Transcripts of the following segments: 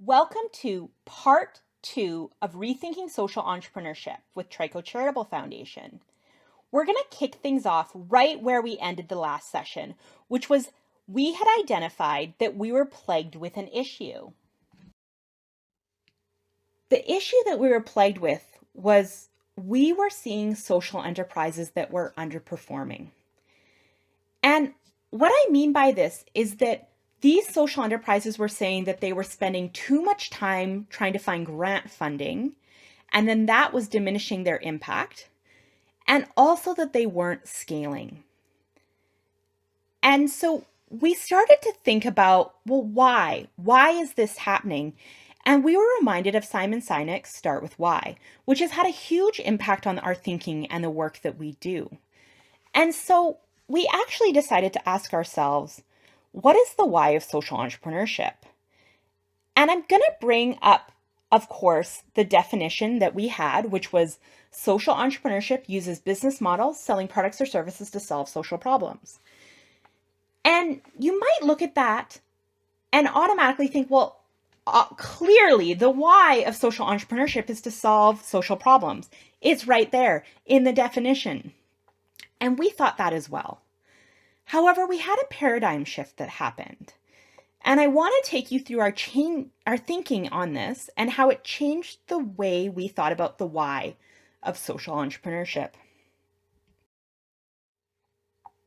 Welcome to part 2 of Rethinking Social Entrepreneurship with Trico Charitable Foundation. We're going to kick things off right where we ended the last session, which was we had identified that we were plagued with an issue. The issue that we were plagued with was we were seeing social enterprises that were underperforming. And what I mean by this is that these social enterprises were saying that they were spending too much time trying to find grant funding, and then that was diminishing their impact, and also that they weren't scaling. And so we started to think about, well, why? Why is this happening? And we were reminded of Simon Sinek's Start With Why, which has had a huge impact on our thinking and the work that we do. And so we actually decided to ask ourselves, what is the why of social entrepreneurship? And I'm going to bring up, of course, the definition that we had, which was social entrepreneurship uses business models selling products or services to solve social problems. And you might look at that and automatically think, well, clearly the why of social entrepreneurship is to solve social problems. It's right there in the definition. And we thought that as well. However, we had a paradigm shift that happened. And I want to take you through our thinking on this and how it changed the way we thought about the why of social entrepreneurship.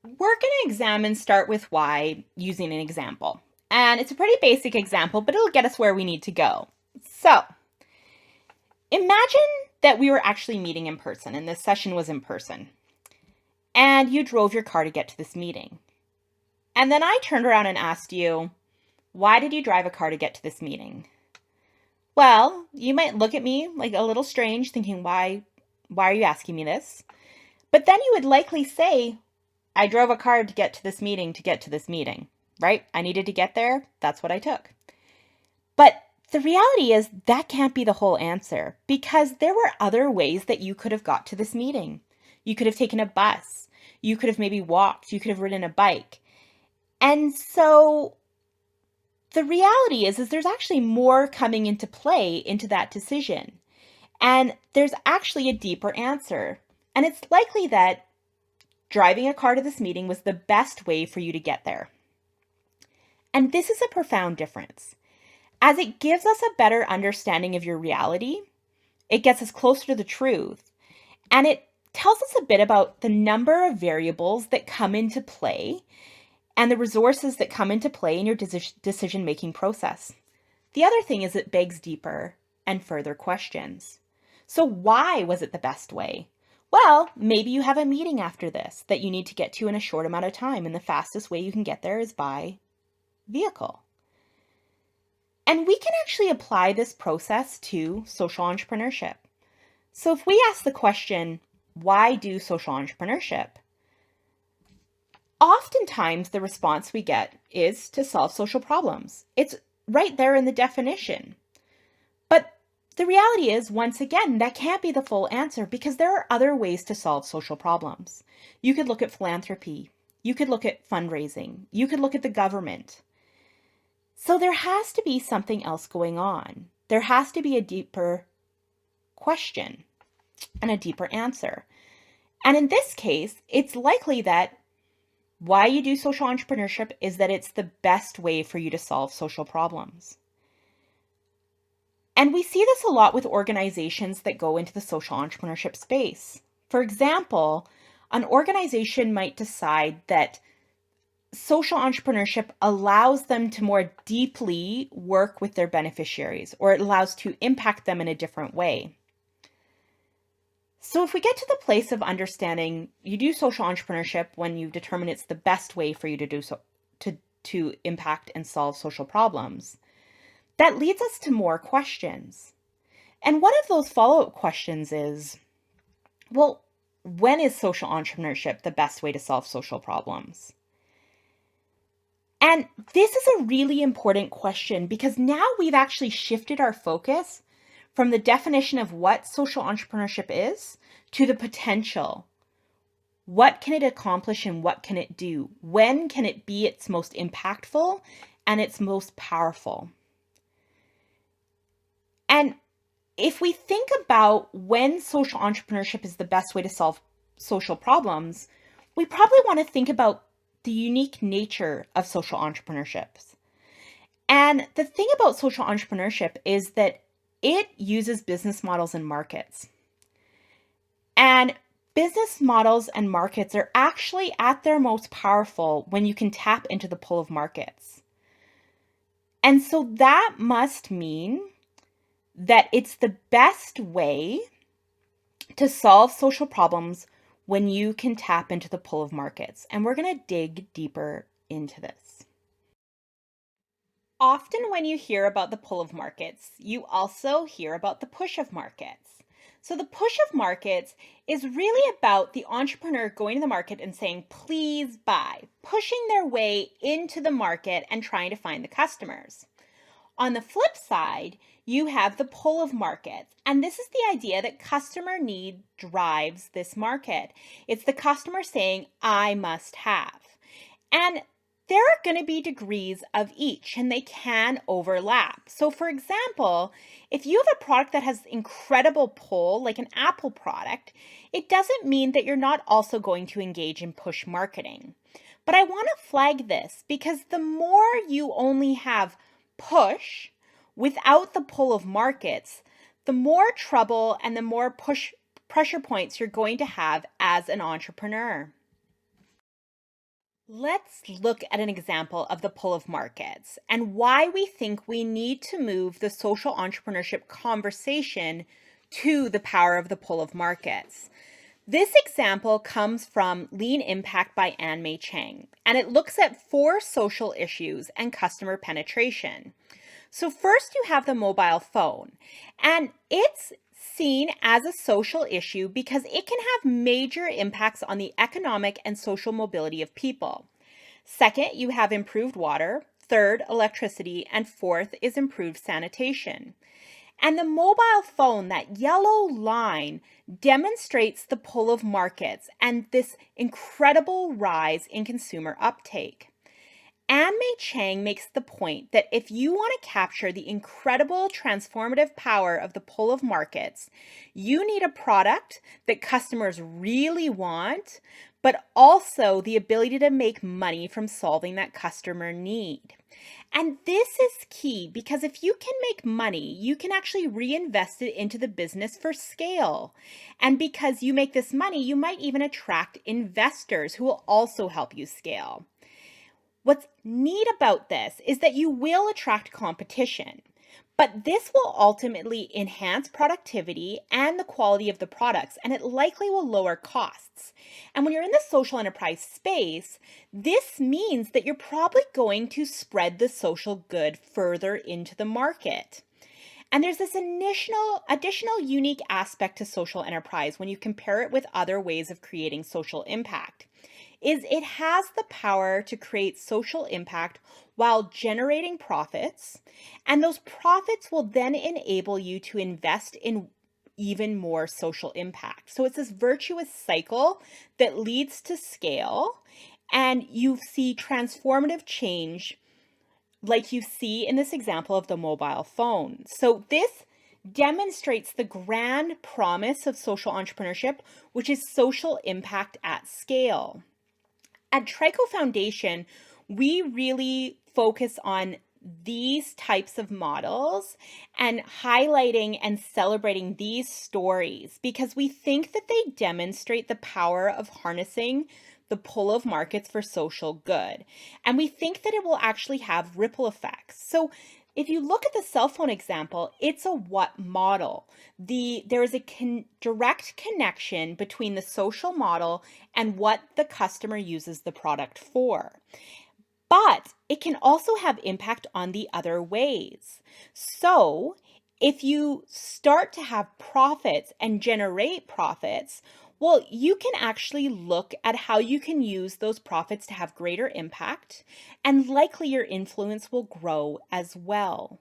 We're going to examine Start With Why using an example. And it's a pretty basic example, but it'll get us where we need to go. So, imagine that we were actually meeting in person and this session was in person. And you drove your car to get to this meeting. And then I turned around and asked you, why did you drive a car to get to this meeting? Well, you might look at me like a little strange, thinking, why are you asking me this? But then you would likely say, I drove a car to get to this meeting, right? I needed to get there. That's what I took. But the reality is that can't be the whole answer, because there were other ways that you could have got to this meeting. You could have taken a bus. You could have maybe walked. You could have ridden a bike. And so the reality is there's actually more coming into play into that decision. And there's actually a deeper answer. And it's likely that driving a car to this meeting was the best way for you to get there. And this is a profound difference, as it gives us a better understanding of your reality. It gets us closer to the truth. And it tells us a bit about the number of variables that come into play and the resources that come into play in your decision-making process. The other thing is it begs deeper and further questions. So why was it the best way? Well, maybe you have a meeting after this that you need to get to in a short amount of time, and the fastest way you can get there is by vehicle. And we can actually apply this process to social entrepreneurship. So if we ask the question, why do social entrepreneurship? Oftentimes the response we get is to solve social problems. It's right there in the definition. But the reality is, once again, that can't be the full answer, because there are other ways to solve social problems. You could look at philanthropy. You could look at fundraising. You could look at the government. So there has to be something else going on. There has to be a deeper question and a deeper answer. And in this case, it's likely that why you do social entrepreneurship is that it's the best way for you to solve social problems. And we see this a lot with organizations that go into the social entrepreneurship space. For example, an organization might decide that social entrepreneurship allows them to more deeply work with their beneficiaries, or it allows to impact them in a different way. So if we get to the place of understanding you do social entrepreneurship when you determine it's the best way for you to do so, to impact and solve social problems, that leads us to more questions. And one of those follow-up questions is, well, when is social entrepreneurship the best way to solve social problems? And this is a really important question, because now we've actually shifted our focus from the definition of what social entrepreneurship is to the potential. What can it accomplish and what can it do? When can it be its most impactful and its most powerful? If we think about when social entrepreneurship is the best way to solve social problems, we probably want to think about the unique nature of social entrepreneurships. And the thing about social entrepreneurship is that it uses business models and markets. And business models and markets are actually at their most powerful when you can tap into the pull of markets. And so that must mean that it's the best way to solve social problems when you can tap into the pull of markets. And we're going to dig deeper into this. Often, when you hear about the pull of markets, you also hear about the push of markets. So, the push of markets is really about the entrepreneur going to the market and saying, please buy, pushing their way into the market and trying to find the customers. On the flip side, you have the pull of markets. And this is the idea that customer need drives this market. It's the customer saying, I must have. And there are going to be degrees of each and they can overlap. So, for example, if you have a product that has incredible pull, like an Apple product, it doesn't mean that you're not also going to engage in push marketing. But I want to flag this because the more you only have push without the pull of markets, the more trouble and the more pressure points you're going to have as an entrepreneur. Let's look at an example of the pull of markets and why we think we need to move the social entrepreneurship conversation to the power of the pull of markets. This example comes from Lean Impact by Ann-Mei Chang, and it looks at 4 social issues and customer penetration. So first you have the mobile phone, and it's seen as a social issue because it can have major impacts on the economic and social mobility of people. Second, you have improved water. Third, electricity. And fourth is improved sanitation. And the mobile phone, that yellow line, demonstrates the pull of markets and this incredible rise in consumer uptake. Ann-Mei Chang makes the point that if you want to capture the incredible transformative power of the pull of markets, you need a product that customers really want, but also the ability to make money from solving that customer need. And this is key because if you can make money, you can actually reinvest it into the business for scale. And because you make this money, you might even attract investors who will also help you scale. What's neat about this is that you will attract competition, but this will ultimately enhance productivity and the quality of the products, and it likely will lower costs. And when you're in the social enterprise space, this means that you're probably going to spread the social good further into the market. And there's this additional unique aspect to social enterprise when you compare it with other ways of creating social impact. Is it has the power to create social impact while generating profits, and those profits will then enable you to invest in even more social impact. So it's this virtuous cycle that leads to scale, and you see transformative change like you see in this example of the mobile phone. So this demonstrates the grand promise of social entrepreneurship, which is social impact at scale. At Trico Foundation, we really focus on these types of models and highlighting and celebrating these stories because we think that they demonstrate the power of harnessing the pull of markets for social good. And we think that it will actually have ripple effects. So if you look at the cell phone example, it's a what model. There is a direct connection between the social model and what the customer uses the product for. But it can also have impact on the other ways. So if you start to have profits and generate profits, well, you can actually look at how you can use those profits to have greater impact, and likely your influence will grow as well.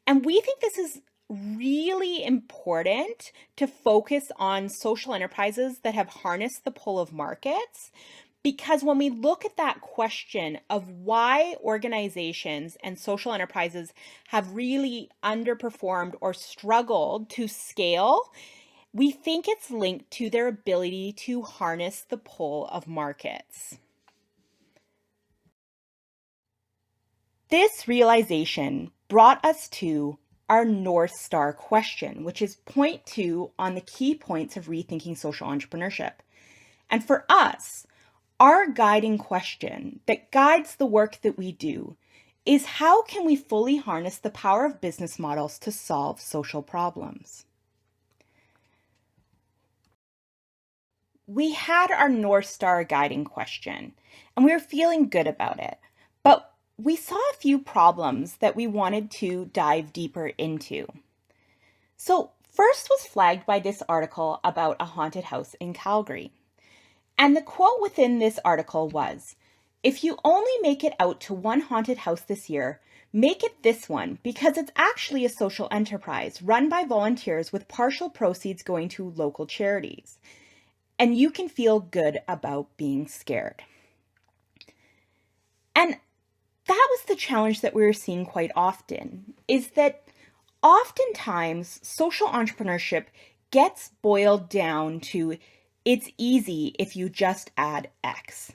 And we think this is really important to focus on social enterprises that have harnessed the pull of markets Because when we look at that question of why organizations and social enterprises have really underperformed or struggled to scale, we think it's linked to their ability to harness the pull of markets. This realization brought us to our North Star question, which is point 2 on the key points of rethinking social entrepreneurship. And for us, our guiding question that guides the work that we do is, how can we fully harness the power of business models to solve social problems? We had our North Star guiding question, and we were feeling good about it, but we saw a few problems that we wanted to dive deeper into. So first was flagged by this article about a haunted house in Calgary. And the quote within this article was, "If you only make it out to one haunted house this year, make it this one, because it's actually a social enterprise run by volunteers with partial proceeds going to local charities. And you can feel good about being scared." And that was the challenge that we were seeing quite often, is that oftentimes social entrepreneurship gets boiled down to, it's easy if you just add X.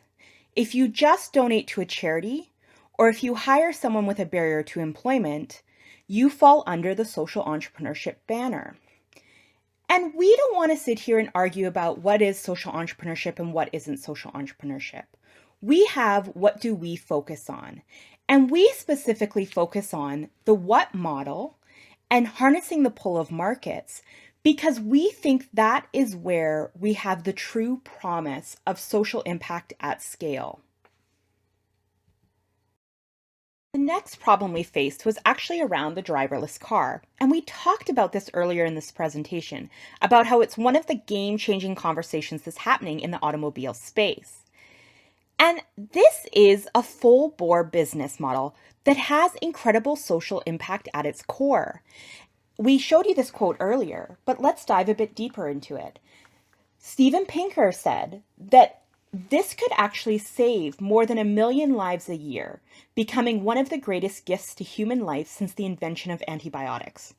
If you just donate to a charity, or if you hire someone with a barrier to employment, you fall under the social entrepreneurship banner. And we don't want to sit here and argue about what is social entrepreneurship and what isn't social entrepreneurship. We have, what do we focus on? And we specifically focus on the what model and harnessing the pull of markets, because we think that is where we have the true promise of social impact at scale. The next problem we faced was actually around the driverless car, and we talked about this earlier in this presentation, about how it's one of the game-changing conversations that's happening in the automobile space. And this is a full-bore business model that has incredible social impact at its core. We showed you this quote earlier, but let's dive a bit deeper into it. Steven Pinker said that this could actually save more than 1 million lives a year, becoming one of the greatest gifts to human life since the invention of antibiotics.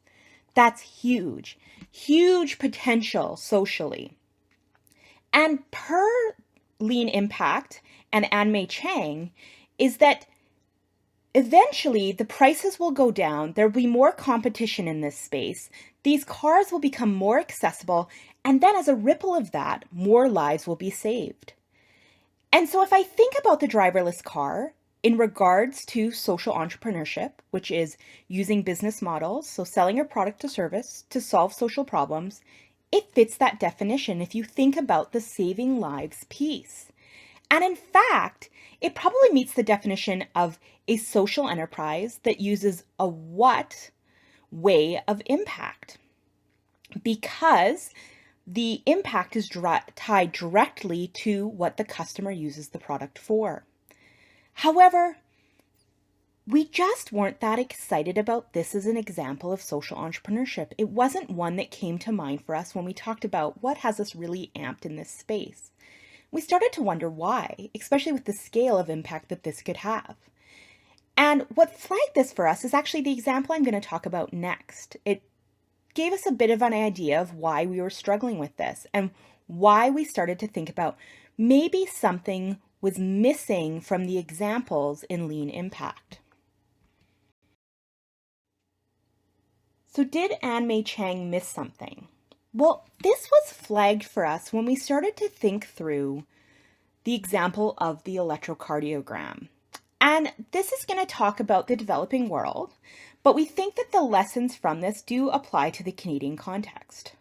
That's huge, huge potential socially. And per Lean Impact and Anmei Chang, is that eventually the prices will go down, there will be more competition in this space, these cars will become more accessible, and then as a ripple of that, more lives will be saved. And so if I think about the driverless car in regards to social entrepreneurship, which is using business models, so selling a product or service to solve social problems, it fits that definition if you think about the saving lives piece. And in fact, it probably meets the definition of a social enterprise that uses a what way of impact, because the impact is tied directly to what the customer uses the product for. However, we just weren't that excited about this as an example of social entrepreneurship. It wasn't one that came to mind for us when we talked about what has us really amped in this space. We started to wonder why, especially with the scale of impact that this could have. And what flagged this for us is actually the example I'm going to talk about next. It gave us a bit of an idea of why we were struggling with this and why we started to think about maybe something was missing from the examples in Lean Impact. So did Anmei Chang miss something? Well, this was flagged for us when we started to think through the example of the electrocardiogram. And this is going to talk about the developing world, but we think that the lessons from this do apply to the Canadian context.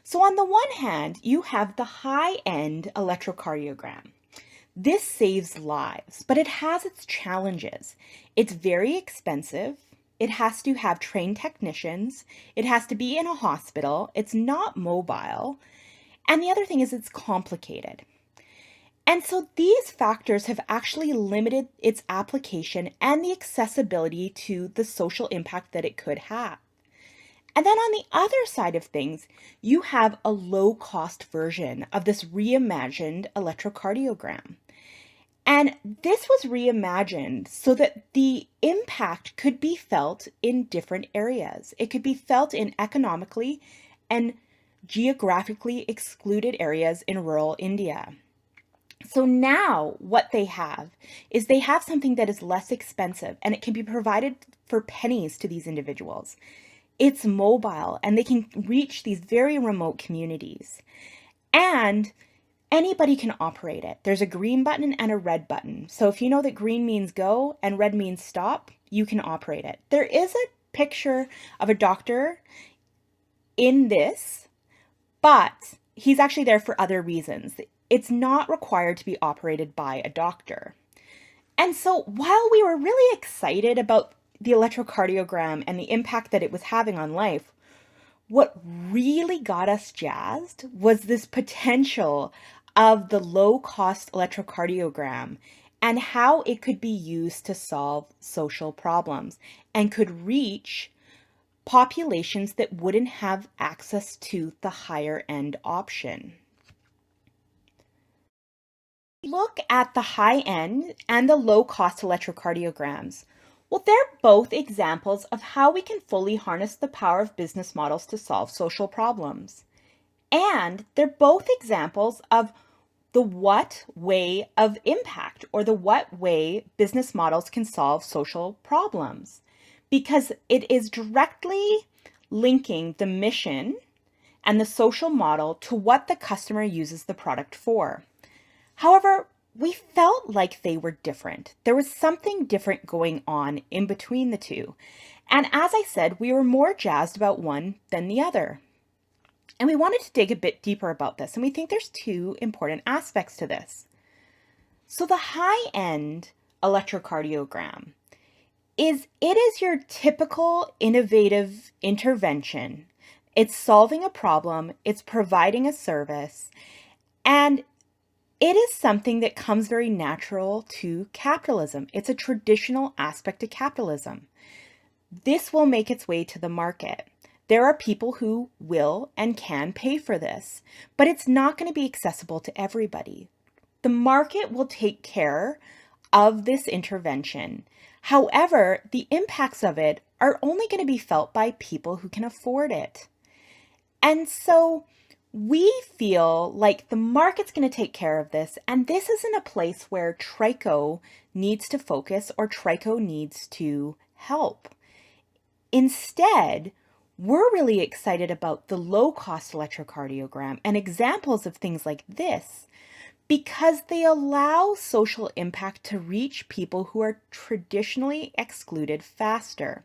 So on the one hand, you have the high-end electrocardiogram. This saves lives, but it has its challenges. It's very expensive. It has to have trained technicians. It has to be in a hospital. It's not mobile. And the other thing is it's complicated. And so these factors have actually limited its application and the accessibility to the social impact that it could have. And then on the other side of things, you have a low-cost version of this reimagined electrocardiogram. And this was reimagined so that the impact could be felt in different areas. It could be felt in economically and geographically excluded areas in rural India. So now what they have is they have something that is less expensive and it can be provided for pennies to these individuals. It's mobile and they can reach these very remote communities. And anybody can operate it. There's a green button and a red button. So if you know that green means go and red means stop, you can operate it. There is a picture of a doctor in this, but he's actually there for other reasons. It's not required to be operated by a doctor. And so while we were really excited about the electrocardiogram and the impact that it was having on life, what really got us jazzed was this potential of the low-cost electrocardiogram and how it could be used to solve social problems and could reach populations that wouldn't have access to the higher end option. Look at the high end and the low cost electrocardiograms. Well, they're both examples of how we can fully harness the power of business models to solve social problems. And they're both examples of the what way of impact or the what way business models can solve social problems, because it is directly linking the mission and the social model to what the customer uses the product for. However, we felt like they were different. There was something different going on in between the two. And as I said, we were more jazzed about one than the other. And we wanted to dig a bit deeper about this. And we think there's two important aspects to this. So the high-end electrocardiogram is your typical innovative intervention. It's solving a problem, it's providing a service, and it is something that comes very natural to capitalism. It's a traditional aspect of capitalism. This will make its way to the market. There are people who will and can pay for this, but it's not going to be accessible to everybody. The market will take care of this intervention. However, the impacts of it are only going to be felt by people who can afford it. And so we feel like the market's going to take care of this, and this isn't a place where Trico needs to focus or Trico needs to help. Instead, we're really excited about the low-cost electrocardiogram and examples of things like this because they allow social impact to reach people who are traditionally excluded faster.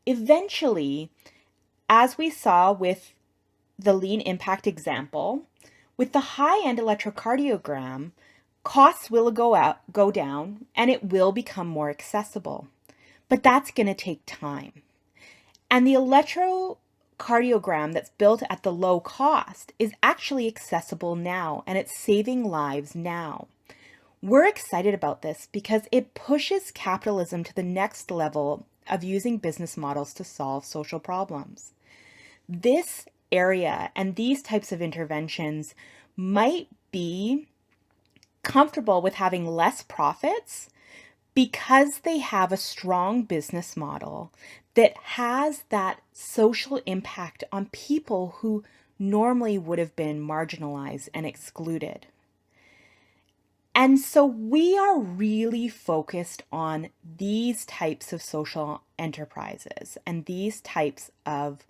Eventually, as we saw with the lean impact example, with the high-end electrocardiogram, costs will go down and it will become more accessible. But that's going to take time. And the electrocardiogram that's built at the low cost is actually accessible now and it's saving lives now. We're excited about this because it pushes capitalism to the next level of using business models to solve social problems. This area and these types of interventions might be comfortable with having less profits because they have a strong business model that has that social impact on people who normally would have been marginalized and excluded. And so we are really focused on these types of social enterprises and these types of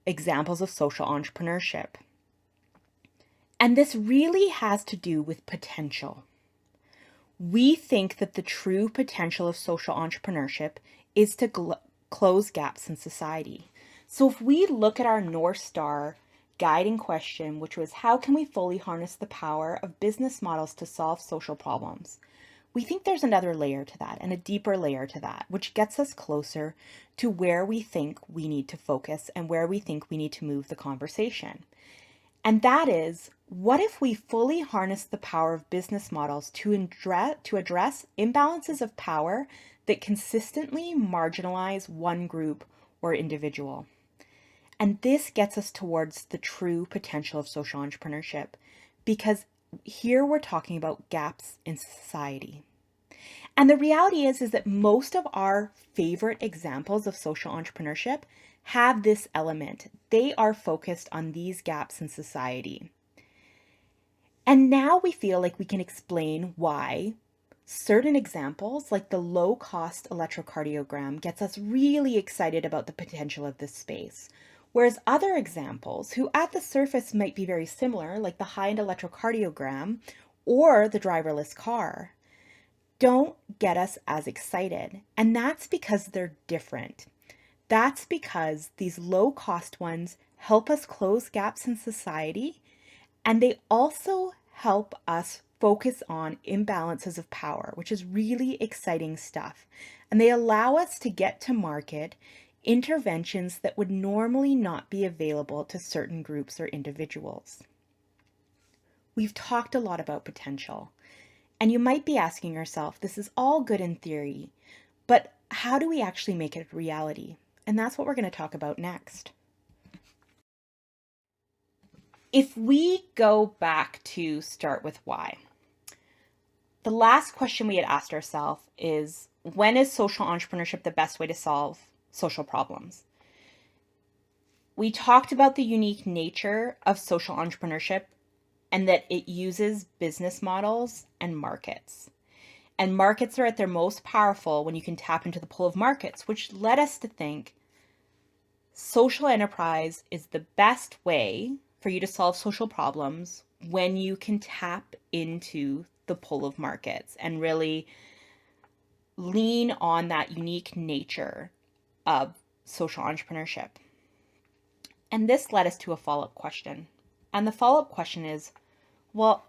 examples of social entrepreneurship. And this really has to do with potential. We think that the true potential of social entrepreneurship is to close gaps in society. So if we look at our North Star guiding question, which was how can we fully harness the power of business models to solve social problems, we think there's another layer to that and a deeper layer to that, which gets us closer to where we think we need to focus and where we think we need to move the conversation. And that is, what if we fully harness the power of business models to address imbalances of power that consistently marginalize one group or individual? And this gets us towards the true potential of social entrepreneurship, because here we're talking about gaps in society. And the reality is that most of our favorite examples of social entrepreneurship have this element. They are focused on these gaps in society. And now we feel like we can explain why certain examples, like the low-cost electrocardiogram, gets us really excited about the potential of this space. Whereas other examples, who at the surface might be very similar, like the high-end electrocardiogram or the driverless car, don't get us as excited. And that's because they're different. That's because these low-cost ones help us close gaps in society, and they also help us focus on imbalances of power, which is really exciting stuff. And they allow us to get to market interventions that would normally not be available to certain groups or individuals. We've talked a lot about potential, and you might be asking yourself, this is all good in theory, but how do we actually make it a reality? And that's what we're going to talk about next. If we go back to start with why, the last question we had asked ourselves is, when is social entrepreneurship the best way to solve social problems? We talked about the unique nature of social entrepreneurship and that it uses business models and markets. And markets are at their most powerful when you can tap into the pull of markets, which led us to think social enterprise is the best way for you to solve social problems when you can tap into the pull of markets and really lean on that unique nature of social entrepreneurship. And this led us to a follow-up question. And the follow-up question is, well,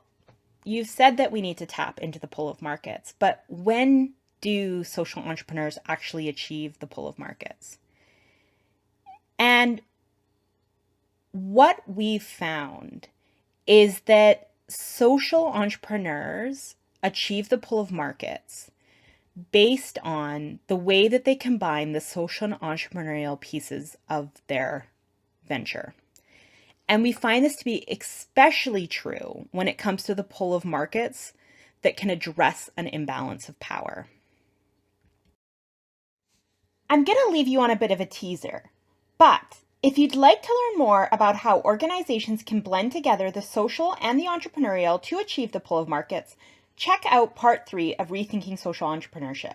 you've said that we need to tap into the pull of markets, but when do social entrepreneurs actually achieve the pull of markets? And what we've found is that social entrepreneurs achieve the pull of markets based on the way that they combine the social and entrepreneurial pieces of their venture. And we find this to be especially true when it comes to the pull of markets that can address an imbalance of power. I'm going to leave you on a bit of a teaser, but if you'd like to learn more about how organizations can blend together the social and the entrepreneurial to achieve the pull of markets, check out part 3 of Rethinking Social Entrepreneurship.